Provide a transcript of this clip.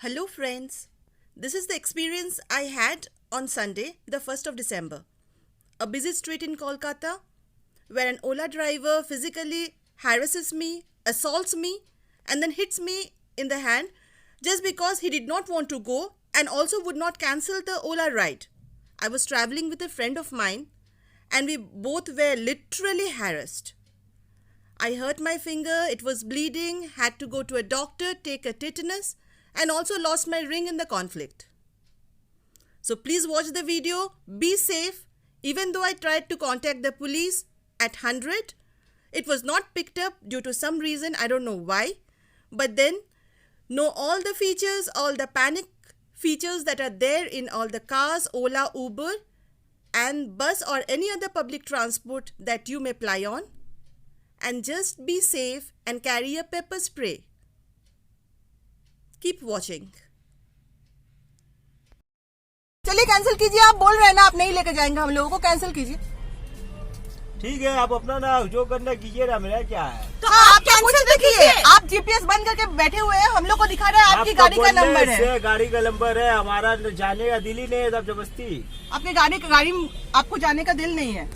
Hello friends, this is the experience I had on Sunday, the 1st of December. A busy street in Kolkata where an Ola driver physically harasses me, assaults me and then hits me in the hand just because he did not want to go and also would not cancel the Ola ride. I was traveling with a friend of mine and we both were literally harassed. I hurt my finger, it was bleeding, had to go to a doctor, take a tetanus and also lost my ring in the conflict. So please watch the video, be safe. Even though I tried to contact the police at 100, it was not picked up due to some reason, I don't know why. But then know all the features, all the panic features that are there in all the cars, Ola, Uber and bus or any other public transport that you may ply on. And just be safe and carry a pepper spray. Keep watching. चलिए cancel कीजिए। आप बोल रहे हैं ना आप नहीं लेके जाएंगे हम लोगों को, कैंसिल कीजिए। ठीक है, आप अपना ना जो करना कीजिए ना, मेरा क्या है। तो आप कैंसिल कीजिए। आप जीपीएस बंद करके बैठे हुए हैं, हम लोग को दिखा रहे हैं आपकी गाड़ी का नंबर है। गाड़ी का नंबर है, हमारा जाने का दिल ही नहीं है, जबरदस्ती। आपकी गाड़ी आपको जाने का दिल नहीं है।